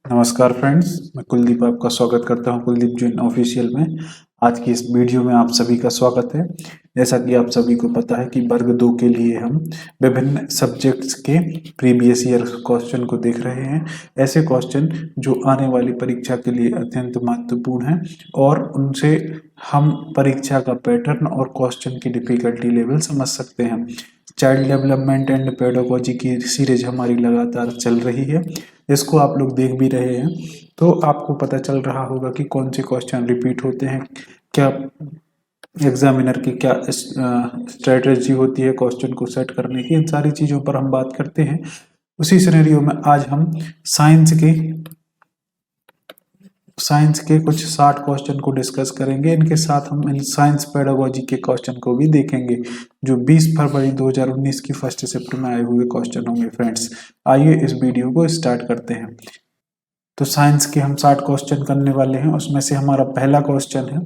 नमस्कार फ्रेंड्स, मैं कुलदीप आपका स्वागत करता हूं कुलदीप जैन ऑफिशियल में। आज की इस वीडियो में आप सभी का स्वागत है। जैसा कि आप सभी को पता है कि वर्ग 2 के लिए हम विभिन्न सब्जेक्ट्स के प्रीवियस ईयर क्वेश्चन को देख रहे हैं। ऐसे क्वेश्चन जो आने वाली परीक्षा के लिए अत्यंत महत्वपूर्ण हैं और उनसे हम परीक्षा का पैटर्न और क्वेश्चन की डिफिकल्टी लेवल समझ सकते हैं। चाइल्ड डेवलपमेंट एंड पेडागोजी की सीरीज हमारी लगातार चल रही है, इसको आप लोग देख भी रहे हैं, तो आपको पता चल रहा होगा कि कौन से क्वेश्चन रिपीट होते हैं, क्या एग्जामिनर की क्या स्ट्रेटजी होती है क्वेश्चन को सेट करने की। इन सारी चीज़ों पर हम बात करते हैं। उसी सिनेरियो में आज हम साइंस के कुछ 60 क्वेश्चन को डिस्कस करेंगे। इनके साथ हम इन साइंस पेडागोजी के क्वेश्चन को भी देखेंगे जो 20 फरवरी 2019 की फर्स्ट शिफ्ट में आए हुए क्वेश्चन होंगे। फ्रेंड्स, आइए इस वीडियो को स्टार्ट करते हैं। तो साइंस के हम 60 क्वेश्चन करने वाले हैं। उसमें से हमारा पहला क्वेश्चन है,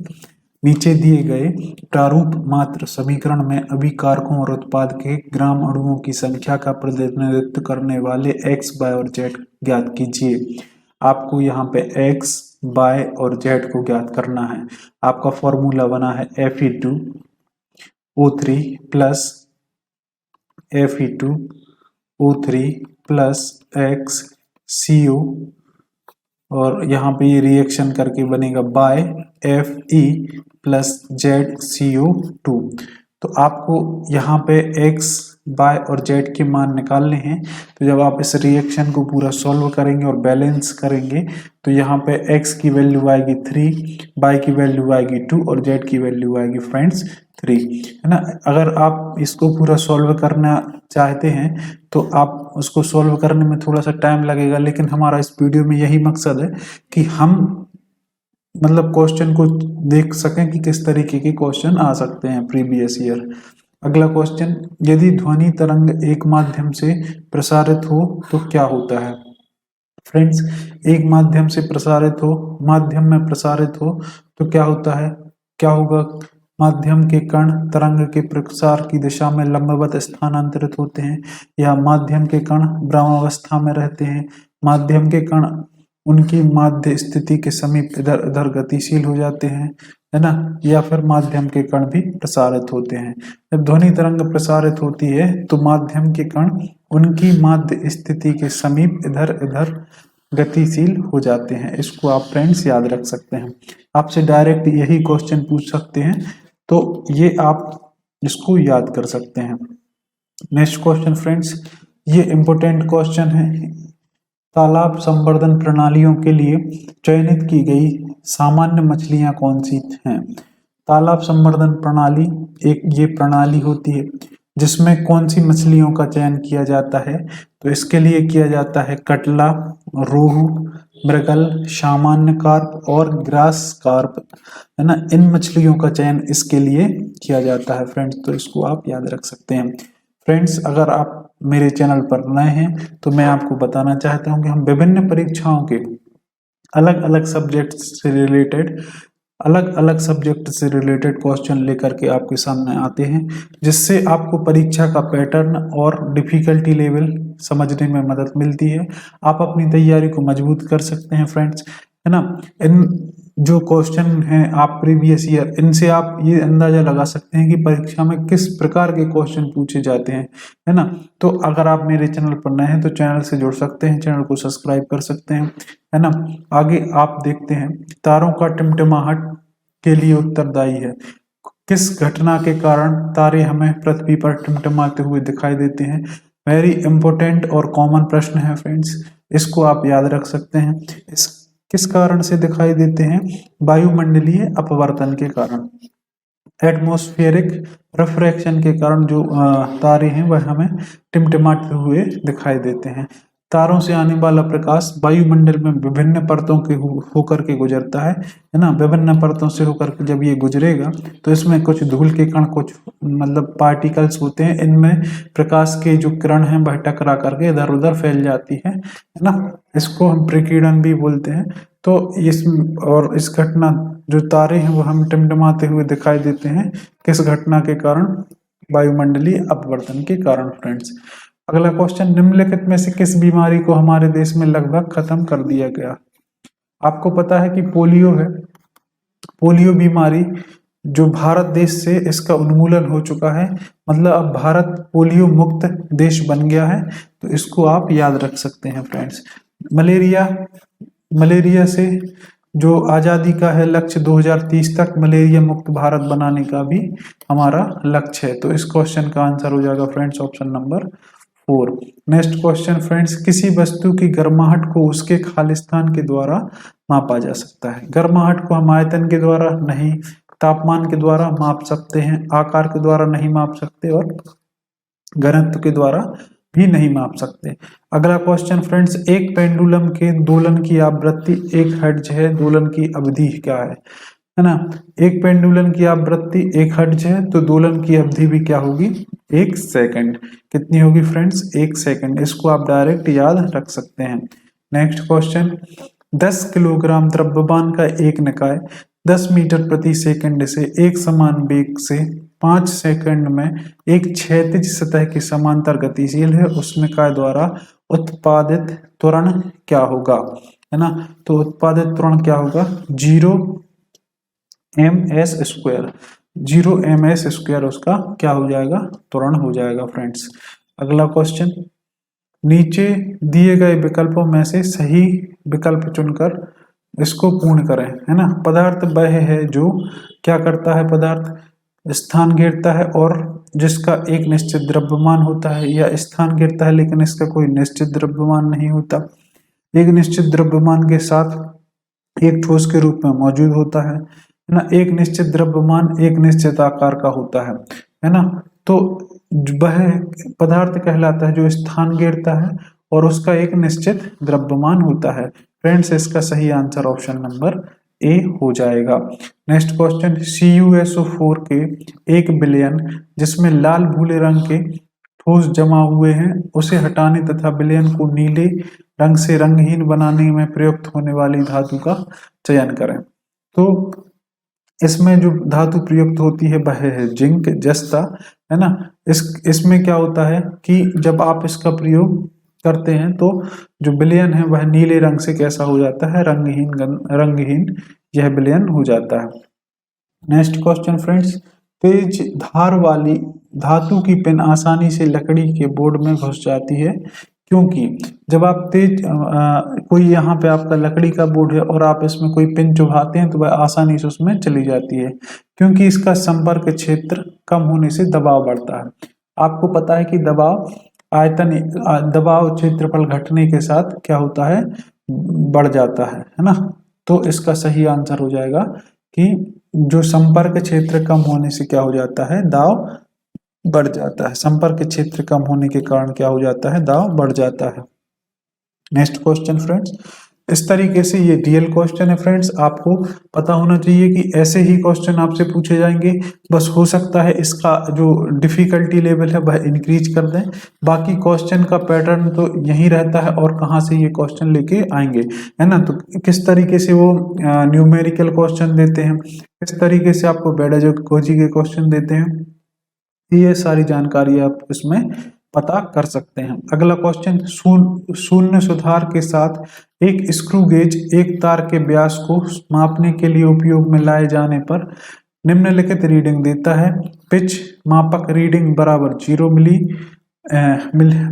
नीचे दिए गए प्रारूप मात्र समीकरण में अभिकारकों और उत्पाद के ग्राम अणुओं की संख्या का प्रतिनिधित्व करने वाले x, y और z ज्ञात कीजिए। आपको यहाँ पे x, y और z को ज्ञात करना है। आपका फॉर्मूला बना है Fe2O3 plus Fe2O3 plus XCO और यहाँ पे ये रिएक्शन करके बनेगा बाय Fe प्लस ZCO2। तो आपको यहाँ पे x, y और z के मान निकालने हैं। तो जब आप इस रिएक्शन को पूरा सॉल्व करेंगे और बैलेंस करेंगे तो यहाँ पे x की वैल्यू आएगी 3, y की वैल्यू आएगी 2 और z की वैल्यू आएगी फ्रेंड्स 3, है ना। अगर आप इसको पूरा सॉल्व करना चाहते हैं तो आप उसको सॉल्व करने में थोड़ा सा टाइम लगेगा, लेकिन हमारा इस वीडियो में यही मकसद है कि हम मतलब क्वेश्चन को देख सकें कि किस तरीके के क्वेश्चन आ सकते हैं प्रीवियस ईयर। अगला क्वेश्चन, यदि ध्वनि तरंग एक माध्यम से प्रसारित हो तो क्या होता है। फ्रेंड्स, एक माध्यम में प्रसारित हो तो क्या होता है, क्या होगा। माध्यम के कण तरंग के प्रसार की दिशा में लंबवत स्थानांतरित होते हैं या माध्यम के कण ब्रह्मावस्था में रहते हैं। माध्यम के कण उनकी माध्य स्थिति के समीप इधर उधर गतिशील हो जाते हैं, है ना, या फिर माध्यम के कण भी प्रसारित होते हैं। जब ध्वनि तरंग प्रसारित होती है तो माध्यम के कण उनकी माध्य स्थिति के समीप इधर उधर गतिशील हो जाते हैं। इसको आप फ्रेंड्स याद रख सकते हैं। आपसे डायरेक्ट यही क्वेश्चन पूछ सकते हैं, तो ये आप इसको याद कर सकते हैं। नेक्स्ट क्वेश्चन फ्रेंड्स, ये इंपॉर्टेंट क्वेश्चन है। तालाब संवर्धन प्रणालियों के लिए चयनित की गई सामान्य मछलियां कौन सी हैं। तालाब संवर्धन प्रणाली एक ये प्रणाली होती है जिसमें कौन सी मछलियों का चयन किया जाता है। तो इसके लिए किया जाता है कटला, रोहू, मृगल, सामान्य कार्प और ग्रास कार्प, है ना। इन मछलियों का चयन इसके लिए किया जाता है फ्रेंड्स, तो इसको आप याद रख सकते हैं। फ्रेंड्स, अगर आप मेरे चैनल पर नए हैं तो मैं आपको बताना चाहता हूं कि हम विभिन्न परीक्षाओं के अलग अलग सब्जेक्ट से रिलेटेड क्वेश्चन लेकर के आपके सामने आते हैं, जिससे आपको परीक्षा का पैटर्न और डिफिकल्टी लेवल समझने में मदद मिलती है। आप अपनी तैयारी को मजबूत कर सकते हैं फ्रेंड्स, है ना। इन जो क्वेश्चन हैं आप प्रीवियस ईयर, इनसे आप ये अंदाजा लगा सकते हैं कि परीक्षा में किस प्रकार के क्वेश्चन पूछे जाते हैं, है ना। तो अगर आप मेरे चैनल पर नए हैं तो चैनल से जुड़ सकते हैं, चैनल को सब्सक्राइब कर सकते हैं, है ना। आगे आप देखते हैं, तारों का टिमटिमाहट के लिए उत्तरदायी है। किस घटना के कारण तारे हमें पृथ्वी पर टिमटिमाते हुए दिखाई देते हैं। वेरी इंपॉर्टेंट और कॉमन प्रश्न है फ्रेंड्स, इसको आप याद रख सकते हैं। इस किस कारण से दिखाई देते हैं, वायुमंडलीय अपवर्तन के कारण, एटमॉस्फेरिक रिफ्रैक्शन के कारण जो तारे हैं वह हमें टिमटिमाते हुए दिखाई देते हैं। तारों से आने वाला प्रकाश वायुमंडल में विभिन्न परतों के होकर के गुजरता है ना। विभिन्न परतों से होकर के जब ये गुजरेगा तो इसमें कुछ धूल के कण, कुछ मतलब पार्टिकल्स होते हैं, इनमें प्रकाश के जो किरण हैं वह टकरा करके इधर उधर फैल जाती है ना। इसको हम प्रकीर्णन भी बोलते हैं। तो इस घटना जो तारे हैं वो हम टिमटिमाते हुए दिखाई देते हैं किस घटना के कारण, वायुमंडलीय अपवर्तन के कारण फ्रेंड्स। अगला क्वेश्चन, निम्नलिखित में से किस बीमारी को हमारे देश में लगभग खत्म कर दिया गया? आपको पता है कि पोलियो है, पोलियो बीमारी जो भारत देश से इसका उन्मूलन हो चुका है, मतलब अब भारत पोलियो मुक्त देश बन गया है, तो इसको आप याद रख सकते हैं फ्रेंड्स। मलेरिया, मलेरिया से जो आज़ादी का है लक्ष्य 2030 तक मलेरिया मुक्त भारत बनाने का भी हमारा लक्ष्य है, तो इस क्वेश्चन का आंसर हो जाएगा friends option number 4। Next question friends, किसी वस्तु की गर्माहट को उसके खालिस्तान के द्वारा मापा जा सकता है? गर्माहट को हम आयतन के द्वारा नहीं, तापमान के द्वारा माप सकते हैं, आकार के द्वारा नहीं माप सकते और घनत्व के द्वारा भी नहीं माप सकते। अगला क्वेश्चन फ्रेंड्स, एक पेंडुलम के दोलन की आवृत्ति 1 हर्ट्ज है, दोलन की अवधि क्या है ना? एक पेंडुलम की आवृत्ति 1 हर्ट्ज है, तो दोलन की अवधि भी क्या होगी? 1 सेकंड। कितनी होगी फ्रेंड्स? 1 सेकंड। इसको आप डायरेक्ट याद रख सकते हैं। नेक्स्ट क्वेश्चन, 10 किलोग्राम द्रव्यमान का एक निकाय 10 मीटर प्रति सेकंड से एक समान वेग से 5 सेकंड में एक क्षैतिज सतह की समांतर गतिशील है, उस निकाय द्वारा उत्पादित त्वरण क्या होगा? है ना? तो उत्पादित त्वरण क्या होगा? 0 ms स्क्वायर उसका क्या हो जाएगा? त्वरण हो जाएगा फ्रेंड्स। अगला क्वेश्चन, नीचे दिए गए विकल्पों में से सही विकल्प चुनकर इसको पूर्ण करें। है ना? पदार्थ वह है जो क्या करता है? पदार्थ स्थान घेरता है और जिसका एक निश्चित द्रव्यमान होता है, या स्थान घेरता है लेकिन इसका कोई निश्चित द्रव्यमान नहीं होता, एक निश्चित द्रव्यमान के साथ एक ठोस के रूप में मौजूद होता है ना? एक निश्चित द्रव्यमान एक निश्चित आकार का होता है ना? तो वह पदार्थ कहलाता है जो स्थान घेरता है और उसका एक निश्चित द्रव्यमान होता है। फ्रेंड्स, इसका सही आंसर ऑप्शन नंबर ए हो जाएगा। नेक्स्ट क्वेश्चन, CuSO4 के 1 बिलियन जिसमें लाल भूले रंग के ठोस जमा हुए हैं उसे हटाने तथा बिलियन को नीले रंग से रंगहीन बनाने में प्रयुक्त होने वाली धातु का चयन करें। तो इसमें जो धातु प्रयुक्त होती है वह है जिंक, जस्ता, है ना? इसमें क्या होता है कि जब आप इसका प्रयोग करते हैं तो जो विलयन है वह नीले रंग से कैसा हो जाता है? रंगहीन यह विलयन हो जाता है। नेक्स्ट क्वेश्चन फ्रेंड्स, तेज धार वाली धातु की पिन आसानी से लकड़ी के बोर्ड में घुस जाती है क्योंकि जब आप कोई यहाँ पे आपका लकड़ी का बोर्ड है और आप इसमें कोई पिन चुभाते हैं तो वह आसानी से उसमें चली जाती है, क्योंकि इसका संपर्क क्षेत्र कम होने से दबाव बढ़ता है। आपको पता है कि दबाव क्षेत्रफल घटने के साथ क्या होता है? बढ़ जाता है ना? तो इसका सही आंसर हो जाएगा कि जो संपर्क क्षेत्र कम होने से क्या हो जाता है? दाब बढ़ जाता है। संपर्क क्षेत्र कम होने के कारण क्या हो जाता है? दाब बढ़ जाता है। नेक्स्ट क्वेश्चन फ्रेंड्स, इस तरीके से ये रियल क्वेश्चन है फ्रेंड्स, आपको पता होना चाहिए कि ऐसे ही क्वेश्चन आपसे पूछे जाएंगे। बस हो सकता है इसका जो डिफिकल्टी लेवल है वह इंक्रीज कर दें, बाकी क्वेश्चन का पैटर्न तो यही रहता है और कहाँ से ये क्वेश्चन लेके आएंगे, है ना? तो किस तरीके से वो न्यूमेरिकल क्वेश्चन देते हैं, किस तरीके से आपको पेडागोजी के क्वेश्चन देते हैं, ये सारी जानकारी आप इसमें पता कर सकते हैं। अगला क्वेश्चन, शून्य सुधार के साथ एक स्क्रू गेज एक तार के व्यास को मापने के लिए उपयोग में लाए जाने पर निम्नलिखित रीडिंग देता है। पिच मापक रीडिंग बराबर 0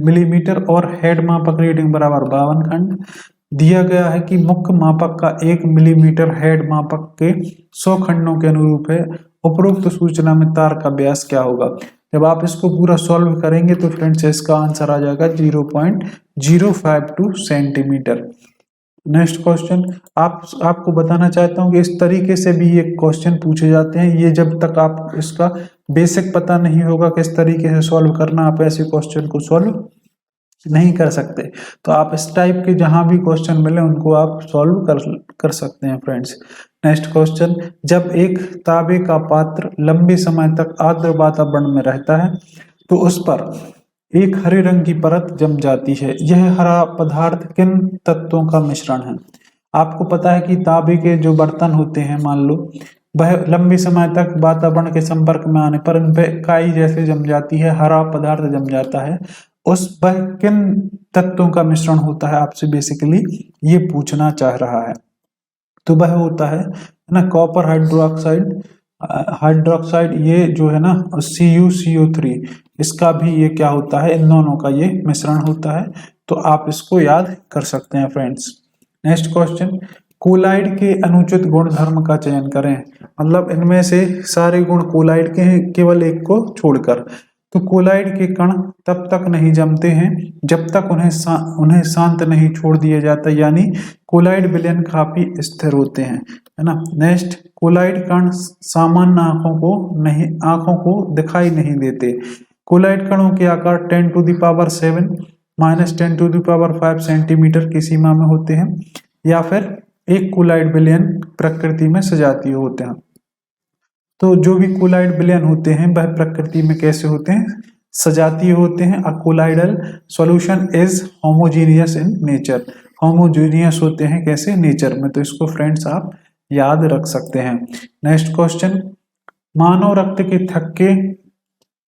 मिलीमीटर और हेड मापक रीडिंग बराबर 52 खंड। दिया गया है कि मुख्य मापक का 1 मिलीमीटर हेड मापक के 100 खंडों के अनुरूप है। उपरोक्त सूचना में तार का व्यास क्या होगा? जब आप इसको पूरा सॉल्व करेंगे तो फ्रेंड्स इसका आंसर आ जाएगा 0.052 सेंटीमीटर। नेक्स्ट क्वेश्चन, आपको बताना चाहता हूँ कि इस तरीके से भी ये क्वेश्चन पूछे जाते हैं। ये जब तक आप इसका बेसिक पता नहीं होगा किस तरीके से सॉल्व करना, आप ऐसे क्वेश्चन को सॉल्व नहीं कर सकते। तो आप इस टाइप के जहां भी क्वेश्चन मिले उनको आप सॉल्व कर सकते हैं फ्रेंड्स। नेक्स्ट क्वेश्चन, जब एक तांबे का पात्र लंबे समय तक आर्द्र वातावरण में रहता है तो उस पर एक हरे रंग की परत जम जाती है। यह हरा पदार्थ किन तत्वों का मिश्रण है? आपको पता है कि तांबे के जो बर्तन होते हैं, मान लो वह लंबे समय तक वातावरण के संपर्क में आने पर उन पे काई जैसे जम जाती है, हरा पदार्थ जम जाता है। वह किन तत्वों का मिश्रण होता है, आपसे बेसिकली ये पूछना चाह रहा है। तो वह होता है ना कॉपर हाइड्रोक्साइड, हाइड्रोक्साइड ये जो है ना CuCO3, इसका भी ये क्या होता है, इन दोनों का ये मिश्रण होता है। तो आप इसको याद कर सकते हैं फ्रेंड्स। नेक्स्ट क्वेश्चन, कोलाइड के अनुचित गुण धर्म का चयन करें। मतलब इनमें से सारे गुण कोलाइड के हैं केवल एक को छोड़कर। तो कोलाइड के कण तब तक नहीं जमते हैं जब तक उन्हें शांत नहीं छोड़ दिया जाता, यानी कोलाइड विलयन काफी स्थिर होते हैं, है ना। नेक्स्ट, कोलाइड कण सामान्य आंखों को दिखाई नहीं देते। कोलाइड कणों के आकार 10⁻7 -10⁵ सेंटीमीटर की सीमा में होते हैं, या फिर एक कोलाइड विलयन प्रकृति में सजातीय होते हैं। तो जो भी कोलाइड विलयन होते हैं वह प्रकृति में कैसे होते हैं, सजातीय होते हैं। A colloidal solution is homogeneous in nature, homogeneous होते हैं कैसे, नेचर में। तो इसको फ्रेंड्स आप याद रख सकते हैं। नेक्स्ट क्वेश्चन, मानव रक्त के थक्के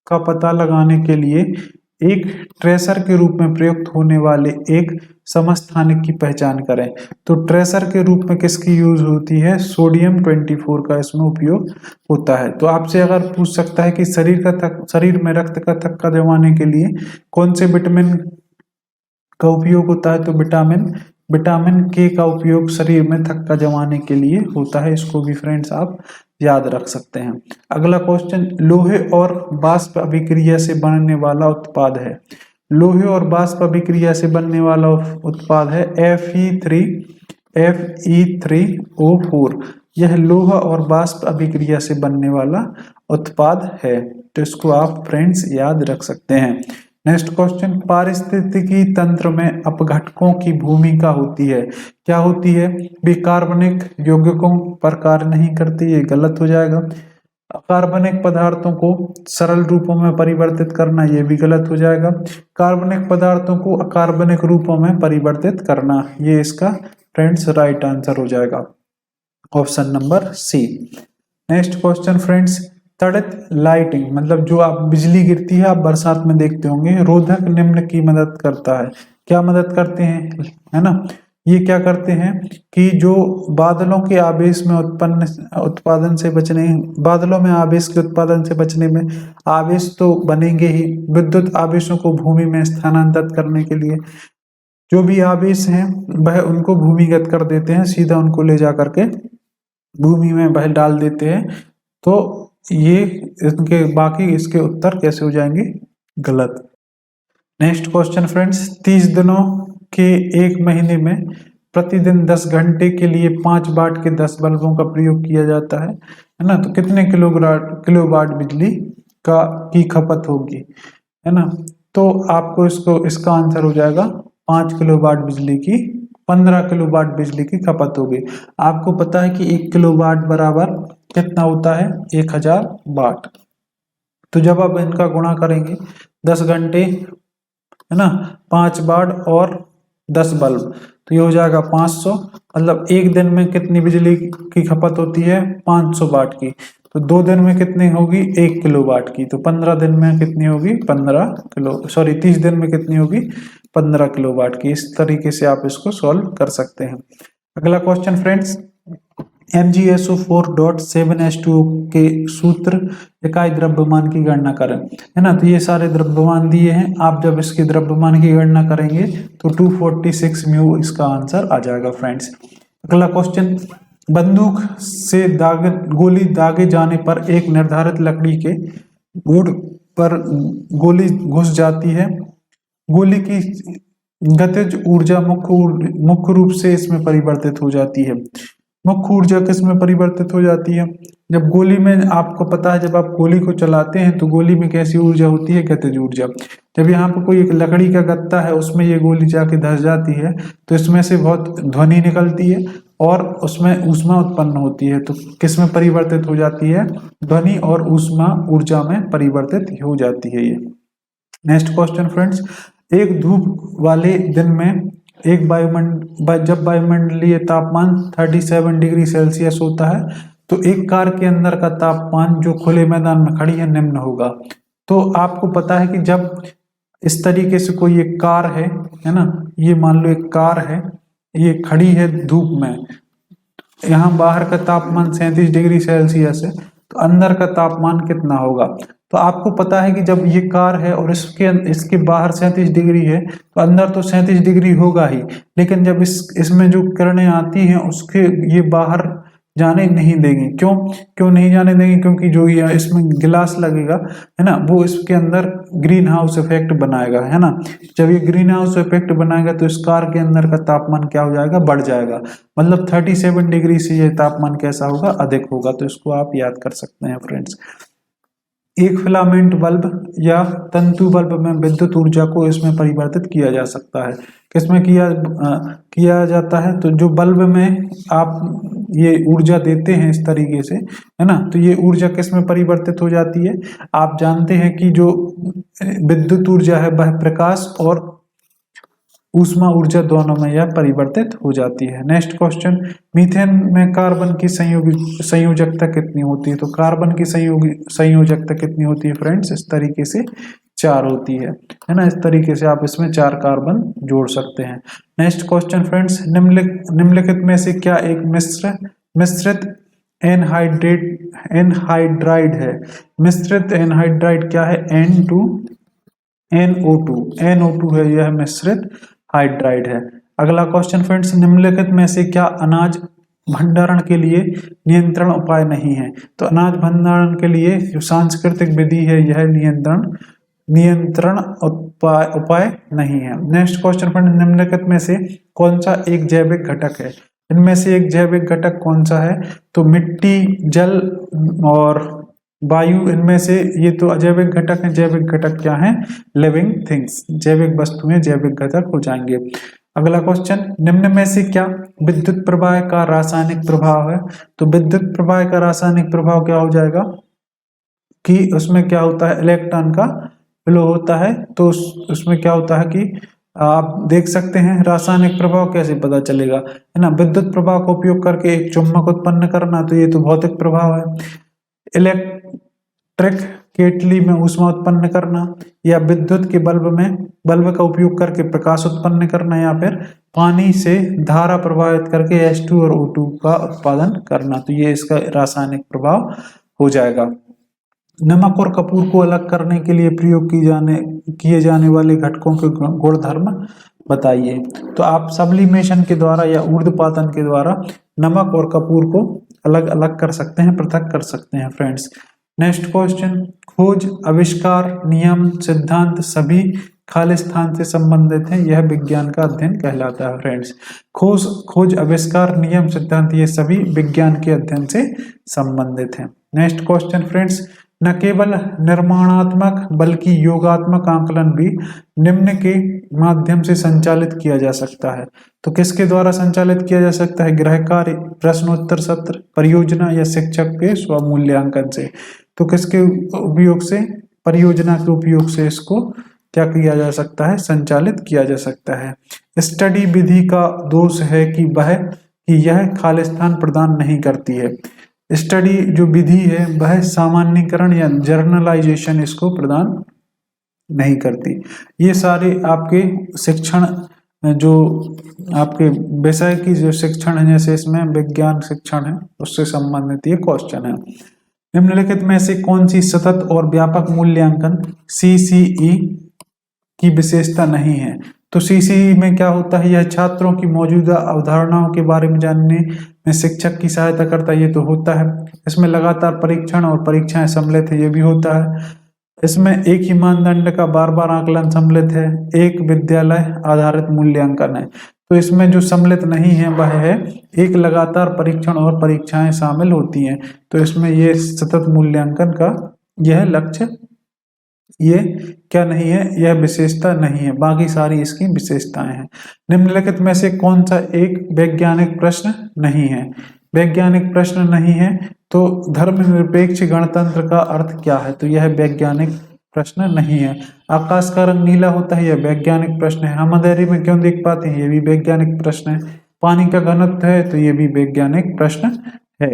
का पता लगाने के लिए एक ट्रेसर के रूप में प्रयुक्त होने वाले एक समस्थानिक की पहचान करें। तो ट्रेसर के रूप में किसकी यूज होती है, सोडियम 24 का इसमें उपयोग होता है। तो आपसे अगर पूछ सकता है कि शरीर में रक्त का थक्का जमाने के लिए कौन से विटामिन का उपयोग होता है, तो विटामिन के का उपयोग शरीर में थक्का जमाने के लिए होता है। इसको भी फ्रेंड्स आप याद रख सकते हैं। अगला क्वेश्चन, लोहे और वाष्प अभिक्रिया से बनने वाला उत्पाद है। लोहे और वाष्प अभिक्रिया से बनने वाला उत्पाद है Fe3O4। यह लोहा और वाष्प अभिक्रिया से बनने वाला उत्पाद है। तो इसको आप फ्रेंड्स याद रख सकते हैं। नेक्स्ट क्वेश्चन, पारिस्थितिकी तंत्र में अपघटकों की भूमिका होती है। क्या होती है, वे कार्बनिक यौगिकों पर कार्य नहीं करती, ये गलत हो जाएगा। कार्बनिक पदार्थों को सरल रूपों में परिवर्तित करना, ये भी गलत हो जाएगा। कार्बनिक पदार्थों को अकार्बनिक रूपों में परिवर्तित करना, ये इसका फ्रेंड्स राइट आंसर हो जाएगा, option number C. Next question friends, तड़ित लाइटिंग मतलब जो आप बिजली गिरती है आप बरसात में देखते होंगे, रोधक निम्न की मदद करता है। क्या मदद करते हैं, है ना, ये क्या करते हैं कि जो बादलों के आवेश में उत्पादन से बचने, बादलों में आवेश के उत्पादन से बचने में, आवेश तो बनेंगे ही, विद्युत आवेशों को भूमि में स्थानांतरित करने के लिए जो भी आवेश हैं वह उनको भूमिगत कर देते हैं, सीधा उनको ले जा करके भूमि में वह डाल देते हैं। तो ये इनके बाकी इसके उत्तर कैसे हो जाएंगे, गलत। नेक्स्ट क्वेश्चन फ्रेंड्स, 30 दिनों के एक महीने में प्रतिदिन 10 घंटे के लिए 5 वाट के 10 बल्बों का प्रयोग किया जाता है ना। तो कितने किलोवाट बिजली की खपत होगी, है ना। तो आपको इसका आंसर हो जाएगा 5 किलोवाट बिजली की, 15 किलोवाट बिजली की खपत होगी। आपको पता है कि 1 किलोवाट बराबर कितना होता है, 1000 वाट। तो जब आप इनका गुणा करेंगे 10 घंटे, है ना, 5 वाट और 10 बल्ब, तो ये हो जाएगा 500। मतलब एक दिन में कितनी बिजली की खपत होती है, 500 वाट की। तो 2 दिन में कितनी होगी, 1 किलोवाट की। तो 15 दिन में कितनी होगी, 30 दिन में कितनी होगी, 15 किलोवाट की। इस तरीके से आप इसको सॉल्व कर सकते हैं। अगला क्वेश्चन फ्रेंड्स, MgSO4.7H2O के सूत्र इकाई द्रव्यमान की गणना करें, है ना। तो ये सारे द्रव्यमान दिए हैं, आप जब इसके द्रव्यमान की गणना करेंगे तो 246 म्यू इसका आंसर आ जाएगा फ्रेंड्स। अगला क्वेश्चन, बंदूक से गोली दागे जाने पर एक निर्धारित लकड़ी के गुण पर गोली घुस जाती है। गोली की गतिज ऊर्जा मुख्य रूप से इसमें परिवर्तित हो जाती है। मुख्य ऊर्जा किसमें परिवर्तित हो जाती है, जब गोली में, आपको पता है जब आप गोली को चलाते हैं तो गोली में कैसी ऊर्जा होती है, गतिज ऊर्जा। जब यहाँ पर कोई एक लकड़ी का गत्ता है उसमें ये गोली जाके धस जाती है तो इसमें से बहुत ध्वनि निकलती है और उसमें ऊष्मा उत्पन्न होती है। तो किसमें परिवर्तित हो जाती है, ध्वनि और ऊष्मा ऊर्जा में परिवर्तित हो जाती है ये। नेक्स्ट क्वेश्चन फ्रेंड्स, एक धूप वाले दिन में जब वायुमंडलीय तापमान 37 डिग्री सेल्सियस होता है तो एक कार के अंदर का तापमान जो खुले मैदान में खड़ी है निम्न होगा। तो आपको पता है कि जब इस तरीके से कोई एक कार है ना, ये मान लो एक कार है, ये खड़ी है धूप में, यहाँ बाहर का तापमान 37 डिग्री सेल्सियस है, तो अंदर का तापमान कितना होगा। तो आपको पता है कि जब ये कार है और इसके बाहर 37 डिग्री है, तो अंदर तो 37 डिग्री होगा ही, लेकिन जब इसमें जो किरणें आती हैं उसके ये बाहर जाने नहीं देंगी। क्यों नहीं जाने देंगे? क्योंकि जो ये इसमें गिलास लगेगा है ना, वो इसके अंदर ग्रीन हाउस इफेक्ट बनाएगा, है ना। जब ये ग्रीन हाउस इफेक्ट बनाएगा तो इस कार के अंदर का तापमान क्या हो जाएगा? बढ़ जाएगा। मतलब 37 डिग्री से ये तापमान कैसा होगा? अधिक होगा। तो इसको आप याद कर सकते हैं फ्रेंड्स। एक फिलामेंट बल्ब या तंतु बल्ब में विद्युत ऊर्जा को इसमें परिवर्तित किया जा सकता है। किसमें किया जाता है? तो जो बल्ब में आप ये ऊर्जा देते हैं इस तरीके से, है ना, तो ये ऊर्जा किसमें परिवर्तित हो जाती है? आप जानते हैं कि जो विद्युत ऊर्जा है वह प्रकाश और ऊष्मा ऊर्जा दोनों में यह परिवर्तित हो जाती है। नेक्स्ट क्वेश्चन, मीथेन में कार्बन की संयोजकता कितनी होती है? तो कार्बन की संयोजकता कितनी होती है फ्रेंड्स? इस तरीके से 4 होती है ना। इस तरीके से आप इसमें 4 कार्बन जोड़ सकते हैं। नेक्स्ट क्वेश्चन फ्रेंड्स, निम्नलिखित में से क्या एक मिश्रित एनहाइड्राइड है? मिश्रित एनहाइड्राइड क्या है? NO2 है, यह मिश्रित हाइड्राइड है। अगला क्वेश्चन फ्रेंड्स, निम्नलिखित में से क्या अनाज भंडारण के लिए नियंत्रण उपाय नहीं है? तो अनाज भंडारण के लिए जो सांस्कृतिक विधि है यह नियंत्रण उपाय नहीं है। नेक्स्ट क्वेश्चन फ्रेंड्स, निम्नलिखित में से कौन सा एक जैविक घटक है? इनमें से एक जैविक घटक कौन सा है? तो मिट्टी, जल और वायु, इनमें से ये तो अजैविक घटक है। जैविक घटक क्या है? लिविंग थिंग्स, जैविक वस्तुएं जैविक घटक हो जाएंगे। अगला क्वेश्चन, निम्न में से क्या विद्युत प्रवाह का रासायनिक प्रभाव है? तो विद्युत प्रवाह का रासायनिक प्रभाव क्या हो जाएगा कि उसमें क्या होता है? इलेक्ट्रॉन का फ्लो होता है। तो उसमें क्या होता है कि आप देख सकते हैं रासायनिक प्रभाव कैसे पता चलेगा, है ना। विद्युत प्रभाव का उपयोग करके एक चुंबक उत्पन्न करना, तो ये तो भौतिक प्रभाव है। इलेक्ट्रिक केटली में ऊष्मा उत्पन्न करना, या विद्युत के बल्ब का उपयोग करके प्रकाश उत्पन्न करना, या फिर पानी से धारा प्रभावित करके H2 और O2 का उत्पादन करना, तो ये इसका रासायनिक प्रभाव हो जाएगा। नमक और कपूर को अलग करने के लिए प्रयोग किए जाने वाले घटकों के गुणधर्म बताइए। तो आप सब्लिमेशन के द्वारा या ऊर्ध्वपातन के द्वारा नमक और कपूर को अलग अलग कर सकते हैं, पृथक कर सकते हैं फ्रेंड्स। नेक्स्ट क्वेश्चन, खोज, आविष्कार, नियम, सिद्धांत सभी खालिस्तान से संबंधित हैं, यह विज्ञान का अध्ययन कहलाता है फ्रेंड्स। खोज, आविष्कार, नियम, सिद्धांत ये सभी विज्ञान के अध्ययन से संबंधित हैं। नेक्स्ट क्वेश्चन फ्रेंड्स, न केवल निर्माणात्मक बल्कि योगात्मक आकलन भी निम्न के माध्यम से संचालित किया जा सकता है। तो किसके द्वारा संचालित किया जा सकता है? गृह कार्य, प्रश्नोत्तर सत्र, परियोजना या शिक्षक के स्वमूल्यांकन से। तो किसके उपयोग से? परियोजना के उपयोग से इसको क्या किया जा सकता है? संचालित किया जा सकता है। स्टडी विधि का दोष है कि यह खालिस्तान प्रदान नहीं करती है। स्टडी जो विधि है वह सामान्यकरण या जर्नलाइजेशन इसको प्रदान नहीं करती। ये सारे आपके शिक्षण, जो आपके विषय की जो शिक्षण है, जैसे इसमें विज्ञान शिक्षण है, उससे संबंधित ये क्वेश्चन है। निम्नलिखित में से कौन सी सतत और व्यापक मूल्यांकन CCE की विशेषता नहीं है? तो CCE में क्या होता है? यह छात्रों की मौजूदा अवधारणाओं के बारे में जानने में शिक्षक की सहायता करता है, ये तो होता है। इसमें लगातार परीक्षण और परीक्षाएं सम्मिलित है, ये भी होता है। इसमें एक ही मानदंड का बार बार आकलन सम्मिलित है। एक विद्यालय आधारित मूल्यांकन है। तो इसमें जो सम्मिलित नहीं है वह है एक लगातार परीक्षण और परीक्षाएं शामिल होती हैं। तो इसमें ये सतत मूल्यांकन का यह लक्ष्य, ये क्या नहीं है? यह विशेषता नहीं है, बाकी सारी इसकी विशेषताएं हैं। निम्नलिखित में से कौन सा एक वैज्ञानिक प्रश्न नहीं है? वैज्ञानिक प्रश्न नहीं है तो धर्मनिरपेक्ष गणतंत्र का अर्थ क्या है? तो यह वैज्ञानिक प्रश्न नहीं है। आकाश का रंग नीला होता है, यह वैज्ञानिक प्रश्न है। हम अंधेरे में क्यों देख पाते हैं? ये भी वैज्ञानिक प्रश्न है। पानी का घनत्व है, तो ये भी वैज्ञानिक प्रश्न है।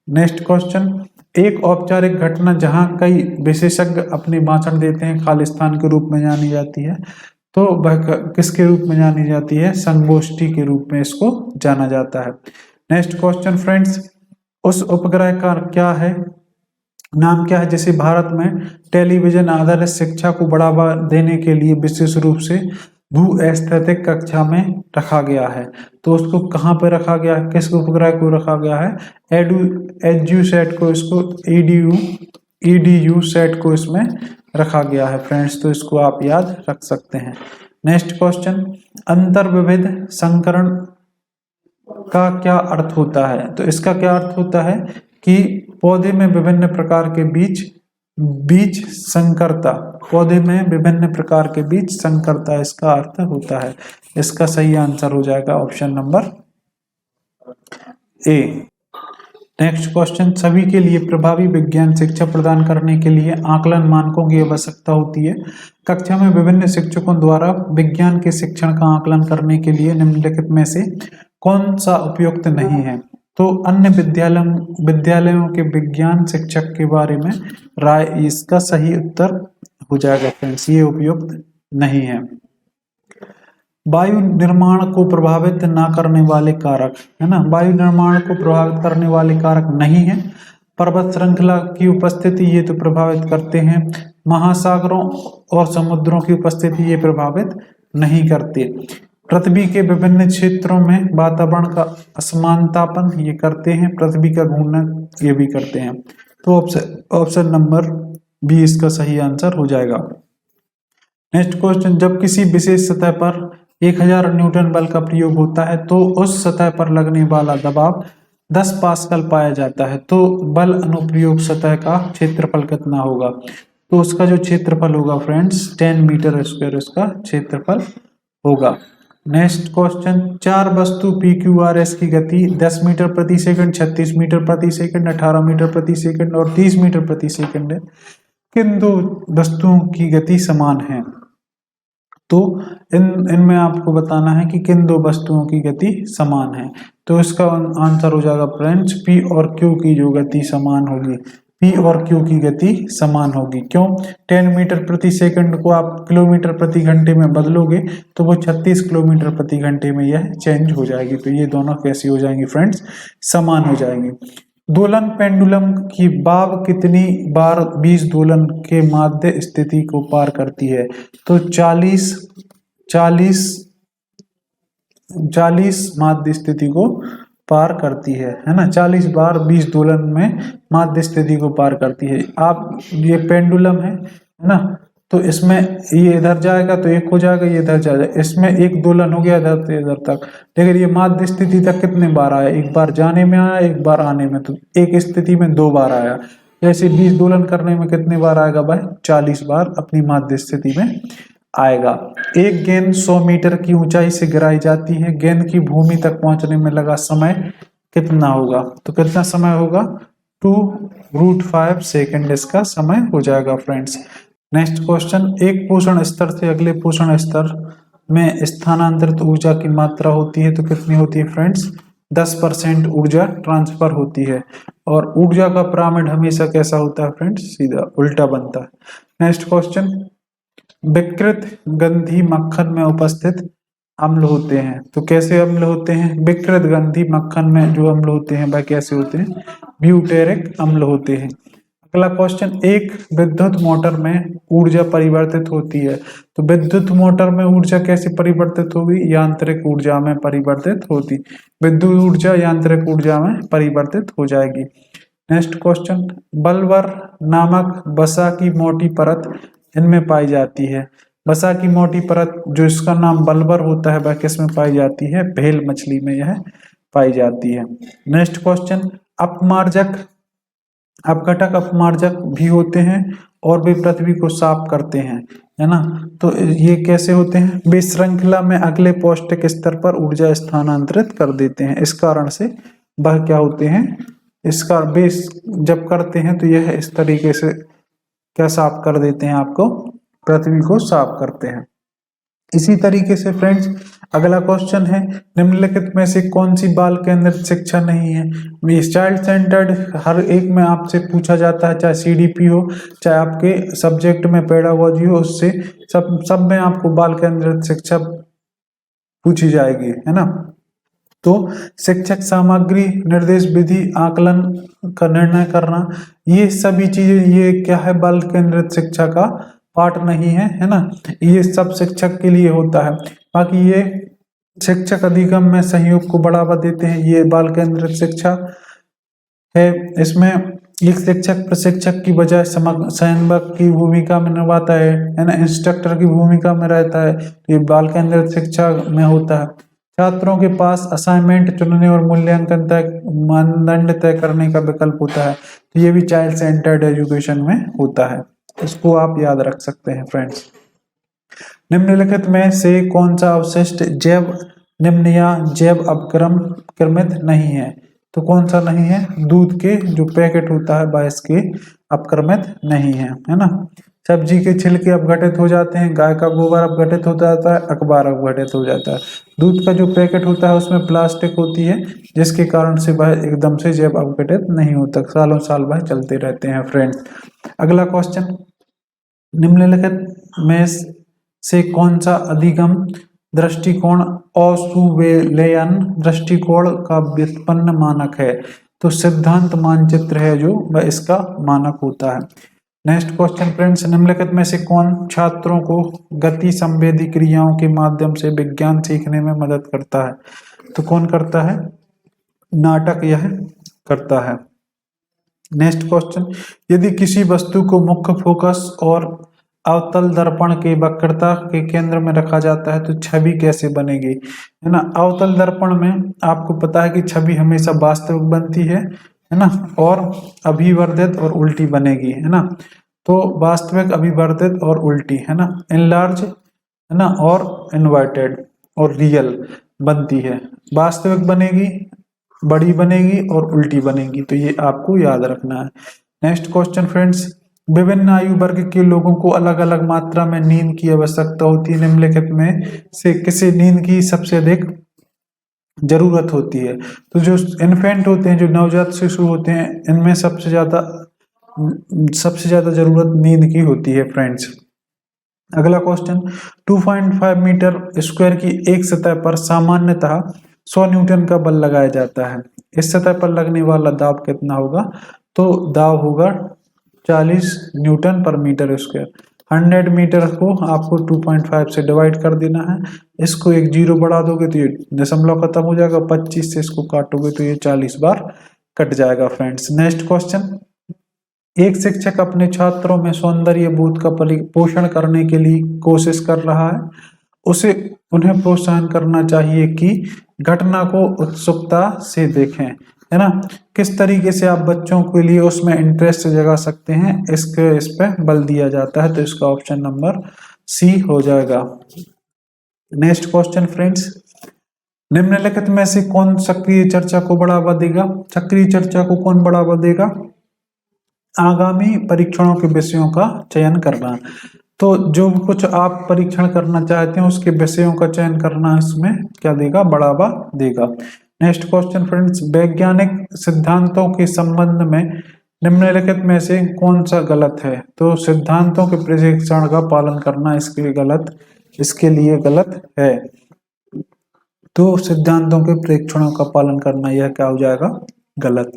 नेक्स्ट क्वेश्चन, एक औपचारिक घटना जहां कई विशेषज्ञ अपने भाषण देते हैं खालिस्तान के रूप में जानी जाती है। तो वह किसके रूप में जानी जाती है? संगोष्ठी के रूप में इसको जाना जाता है। नेक्स्ट क्वेश्चन फ्रेंड्स, उस उपग्रह का क्या है, नाम क्या है जिसे भारत में टेलीविजन आधारित शिक्षा को बढ़ावा देने के लिए विशेष रूप से भू-स्थैतिक कक्षा में रखा गया है? तो उसको कहाँ पे रखा गया है, किस उपग्रह को रखा गया है? एड्यूसैट को, इसको ईडीयू सैट को इसमें रखा गया है फ्रेंड्स, तो इसको आप याद रख सकते हैं। नेक्स्ट क्वेश्चन, अंतर्विविध संकरण का क्या अर्थ होता है? तो इसका क्या अर्थ होता है कि पौधे में विभिन्न प्रकार के बीज संकरता, पौधे में विभिन्न प्रकार के बीज संकरता इसका अर्थ होता है। इसका सही आंसर हो जाएगा option number A. Next question, सभी के लिए प्रभावी विज्ञान शिक्षा प्रदान करने के लिए आकलन मानकों की आवश्यकता होती है। कक्षा में विभिन्न शिक्षकों द्वारा विज्ञान के शिक्षण का आकलन करने के लिए निम्नलिखित में से कौन सा उपयुक्त नहीं है? तो अन्य विद्यालयों के विज्ञान शिक्षक के बारे में राय, इसका सही उत्तर हो जाएगा फ्रेंड्स, ये उपयुक्त नहीं है। वायु निर्माण को प्रभावित ना करने वाले कारक, है ना, वायु निर्माण को प्रभावित करने वाले कारक नहीं है। पर्वत श्रृंखला की उपस्थिति ये तो प्रभावित करते हैं। महासागरों और समुद्रों की उपस्थिति ये प्रभावित नहीं करते। पृथ्वी के विभिन्न क्षेत्रों में वातावरण का असमानतापन ये करते हैं। पृथ्वी का घूमना ये भी करते हैं। तो ऑप्शन नंबर बी इसका सही आंसर हो जाएगा। नेक्स्ट क्वेश्चन, जब किसी विशेष सतह पर 1000 न्यूटन बल का प्रयोग होता है तो उस सतह पर लगने वाला दबाव 10 पास्कल पाया जाता है, तो बल अनुप्रयोग सतह का क्षेत्रफल कितना होगा? तो उसका जो क्षेत्रफल होगा फ्रेंड्स 10 मीटर स्क्वायर उसका क्षेत्रफल होगा। नेक्स्ट क्वेश्चन, चार वस्तु PQRS की गति 10 मीटर प्रति सेकंड, 36 मीटर प्रति सेकंड, 18 मीटर प्रति सेकंड और 30 मीटर प्रति सेकंड है। किन दो वस्तुओं की गति समान है? तो इनमें आपको बताना है कि किन दो वस्तुओं की गति समान है। तो इसका आंसर हो जाएगा फ्रेंड्स P और Q की जो गति समान होगी, P और Q की गति समान होगी। क्यों? 10 मीटर प्रति सेकंड को आप किलोमीटर प्रति घंटे में बदलोगे तो वो 36 किलोमीटर प्रति घंटे में यह चेंज हो जाएगी। तो ये दोनों कैसी हो जाएंगी फ्रेंड्स? समान हो जाएंगी। दोलन पेंडुलम की वाव कितनी बार 20 दोलन के माध्य स्थिति को पार करती है? तो 40 माध्य स्थिति को पार करती है ना, 40 बार 20 दोलन में माध्य स्थिति को पार करती है। आप ये पेंडुलम है ना, तो इसमें ये इधर जाएगा तो एक हो जाएगा, ये इधर जाएगा, इसमें एक दोलन हो गया इधर से इधर तक। लेकिन ये माध्य स्थिति तक कितने बार आया? एक बार जाने में आया, एक बार आने में, तो एक स्थिति में 2 बार आया। जैसे 20 दोलन करने में कितने बार आएगा भाई? 40 बार अपनी माध्य स्थिति में आएगा। एक गेंद 100 मीटर की ऊंचाई से गिराई जाती है, गेंद की भूमि तक पहुंचने में लगा समय कितना होगा? तो कितना समय होगा? 2√5 सेकेंड इसका समय हो जाएगा फ्रेंड्स। नेक्स्ट क्वेश्चन, एक पोषण स्तर से अगले पोषण स्तर में स्थानांतरित ऊर्जा की मात्रा होती है तो कितनी होती है फ्रेंड्स? 10% ऊर्जा ट्रांसफर होती है। और ऊर्जा का पिरामिड हमेशा कैसा होता है फ्रेंड्स? सीधा उल्टा बनता है। नेक्स्ट क्वेश्चन, विकृत गंधी मक्खन में उपस्थित अम्ल होते हैं तो कैसे अम्ल होते हैं? विकृत गंधी मक्खन में जो अम्ल होते हैं वह कैसे होते हैं? ब्यूटेरिक अम्ल होते हैं। अगला क्वेश्चन, एक विद्युत मोटर में ऊर्जा परिवर्तित होती है तो विद्युत मोटर में ऊर्जा कैसे परिवर्तित होगी? यांत्रिक ऊर्जा में परिवर्तित होती। विद्युत ऊर्जा यांत्रिक ऊर्जा में परिवर्तित हो जाएगी। नेक्स्ट क्वेश्चन, बल्बर नामक वसा की मोटी परत इनमें पाई जाती है। वसा की मोटी परत जो इसका नाम बल्बर होता है वह किस में पाई जाती है? व्हेल मछली में यह पाई जाती है। नेक्स्ट क्वेश्चन, अपमार्जक अपघटक अपमार्जक भी होते हैं और वे पृथ्वी को साफ करते हैं, है ना। तो ये कैसे होते हैं? वे श्रृंखला में अगले पौष्टिक स्तर पर ऊर्जा स्थानांतरित कर देते हैं। इस कारण से वह क्या होते हैं? इसका बेस जब करते हैं तो यह इस तरीके से क्या साफ कर देते हैं? आपको पृथ्वी को साफ करते हैं। इसी तरीके से फ्रेंड्स अगला क्वेश्चन है, निम्नलिखित में से कौन सी बाल केंद्रित शिक्षा नहीं है। ये चाइल्ड सेंटर्ड हर एक में आपसे पूछा जाता है, चाहे सीडीपी हो, चाहे आपके सब्जेक्ट में पेडागोजी हो, उससे सब में आपको बाल केंद्रित शिक्षा पूछी जाएगी, है ना। तो शिक्षक सामग्री, निर्देश विधि, आकलन का निर्णय करना, ये सभी चीजें, ये क्या है, बाल केंद्रित शिक्षा का पार्ट नहीं है, है ना। ये सब शिक्षक के लिए होता है। बाकी ये शिक्षक अधिगम में सहयोग को बढ़ावा देते हैं, ये बाल केंद्रित शिक्षा है। इसमें एक शिक्षक प्रशिक्षक की बजाय संवादक की भूमिका में निभाता है ना, इंस्ट्रक्टर की भूमिका में रहता है। ये बाल केंद्रित शिक्षा में होता है। छात्रों के पास असाइनमेंट चुनने और मूल्यांकन तय मानदंड तय करने का विकल्प होता है। तो ये भी चाइल्ड सेंटर्ड एजुकेशन में होता है, इसको आप याद रख सकते हैं फ्रेंड्स। निम्नलिखित में से कौन सा अवशिष्ट जैव निम्न या जैव अपक्रमित नहीं है। तो कौन सा नहीं है, दूध के जो पैकेट होता है वह इसके अपक्रमित नहीं है, है ना। सब्जी के छिलके अपघटित हो जाते हैं, गाय का गोबर अपघटित हो जाता है, अखबार अपघटित हो जाता है। दूध का जो पैकेट होता है उसमें प्लास्टिक होती है, जिसके कारण से वह एकदम से जैव अपघटित नहीं होता, सालों साल वह चलते रहते हैं फ्रेंड्स। अगला क्वेश्चन, निम्नलिखित में से कौन सा अधिगम दृष्टिकोण ऑसुवेलेयन दृष्टिकोण का व्युत्पन्न मानक है। तो सिद्धांत मानचित्र है जो वह इसका मानक होता है। नेक्स्ट क्वेश्चन फ्रेंड्स, निम्नलिखित में से कौन छात्रों को गति संवेदी क्रियाओं के माध्यम से विज्ञान सीखने में मदद करता है। तो कौन करता है, नाटक यह करता है। नेक्स्ट क्वेश्चन, यदि किसी वस्तु को मुख्य फोकस और अवतल दर्पण के वक्रता के केंद्र में रखा जाता है तो छवि कैसे बनेगी, है ना। अवतल दर्पण में आपको पता है कि छवि हमेशा वास्तविक बनती है ना, और अभिवर्धित और उल्टी बनेगी, है ना। तो वास्तविक, अभिवर्धित और उल्टी, है ना, इनलार्ज, है ना, और इन्वर्टेड और रियल बनती है। वास्तविक बनेगी, बड़ी बनेगी और उल्टी बनेगी, तो ये आपको याद रखना है। नेक्स्ट क्वेश्चन फ्रेंड्स, विभिन्न आयु वर्ग के लोगों को अलग अलग मात्रा में नींद की आवश्यकता होती है। निम्नलिखित में से किसे नींद की सबसे अधिक जरूरत होती है। तो जो इन्फेंट होते हैं, जो नवजात शिशु होते हैं, इनमें सबसे ज्यादा जरूरत नींद की होती है फ्रेंड्स। अगला क्वेश्चन, 2.5 मीटर स्क्वायर की एक सतह पर सामान्यतः 100 न्यूटन का बल लगाया जाता है। इस सतह पर लगने वाला दाब कितना होगा। तो दाब होगा 40 न्यूटन पर मीटर स्क्वायर। 100 मीटर को आपको 2.5 से डिवाइड कर देना है। इसको एक जीरो बढ़ा दोगे तो ये दशमलव खत्म हो जाएगा, 25 से इसको काटोगे तो ये 40 बार कट जाएगा फ्रेंड्स। नेक्स्ट क्वेश्चन, एक शिक्षक अपने छात्रों में सौंदर्य बोध का पोषण करने के लिए कोशिश कर रहा है। उसे उन्हें प्रोत्साहन करना चाहिए कि घटना को उत्सुकता से देखें, है ना। किस तरीके से आप बच्चों के लिए उसमें इंटरेस्ट जगा सकते हैं, इस पे बल दिया जाता है। तो इसका ऑप्शन नंबर सी हो जाएगा। नेक्स्ट क्वेश्चन फ्रेंड्स, निम्नलिखित में से कौन सक्रिय चर्चा को बढ़ावा देगा। सक्रिय चर्चा को कौन बढ़ावा देगा, आगामी परीक्षणों के विषयों का चयन करना। तो जो कुछ आप परीक्षण करना चाहते हैं उसके विषयों का चयन करना इसमें क्या देगा, बढ़ावा देगा। नेक्स्ट क्वेश्चन फ्रेंड्स, वैज्ञानिक सिद्धांतों के संबंध में निम्नलिखित में से कौन सा गलत है। तो सिद्धांतों के परीक्षण का पालन करना इसके लिए गलत है। तो सिद्धांतों के परीक्षणों का पालन करना यह क्या हो जाएगा, गलत।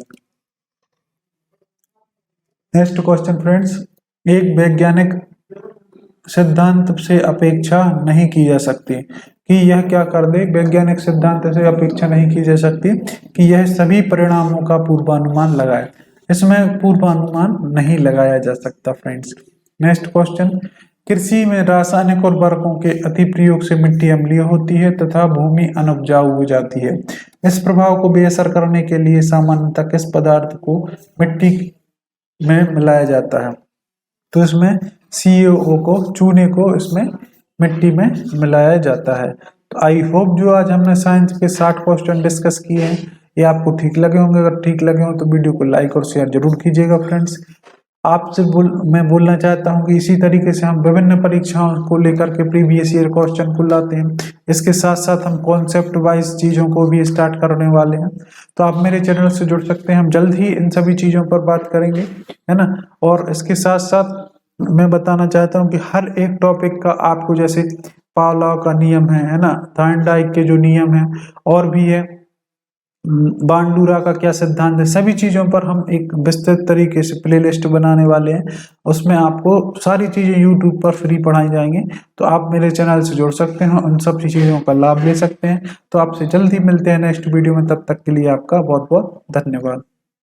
नेक्स्ट क्वेश्चन फ्रेंड्स, एक वैज्ञानिक सिद्धांत से अपेक्षा नहीं की जा सकती कि यह क्या कर दे। वैज्ञानिक सिद्धांत से अपेक्षा नहीं की जा सकती कि यह सभी परिणामों का पूर्वानुमान लगाए। इसमें पूर्वानुमान नहीं लगाया जा सकता फ्रेंड्स। नेक्स्ट क्वेश्चन, कृषि में रासायनिक उर्वरकों के अति प्रयोग से मिट्टी अम्लीय होती है तथा भूमि अनउपजाऊ हो जाती है। इस प्रभाव को बेअसर करने के लिए सामान्यतः किस पदार्थ को मिट्टी में मिलाया जाता है। तो इसमें CO को, चूने को इसमें मिट्टी में मिलाया जाता है। तो आई होप जो आज हमने साइंस के 60 क्वेश्चन डिस्कस किए हैं ये आपको ठीक लगे होंगे। अगर ठीक लगे हो तो वीडियो को लाइक और शेयर जरूर कीजिएगा फ्रेंड्स। मैं बोलना चाहता हूं कि इसी तरीके से हम विभिन्न परीक्षाओं को लेकर के प्रीवियस ईयर क्वेश्चन को लाते हैं। इसके साथ साथ हम कॉन्सेप्ट वाइज चीज़ों को भी स्टार्ट करने वाले हैं, तो आप मेरे चैनल से जुड़ सकते हैं। हम जल्द ही इन सभी चीज़ों पर बात करेंगे, है ना। और इसके साथ साथ मैं बताना चाहता हूँ कि हर एक टॉपिक का आपको, जैसे पावलोव का नियम है ना, थॉर्नडाइक के जो नियम है, और भी है बांडुरा का क्या सिद्धांत है, सभी चीज़ों पर हम एक विस्तृत तरीके से प्लेलिस्ट बनाने वाले हैं। उसमें आपको सारी चीज़ें यूट्यूब पर फ्री पढ़ाई जाएंगी, तो आप मेरे चैनल से जुड़ सकते हैं, उन सब चीज़ों का लाभ ले सकते हैं। तो आपसे जल्द ही मिलते हैं नेक्स्ट वीडियो में, तब तक के लिए आपका बहुत बहुत धन्यवाद।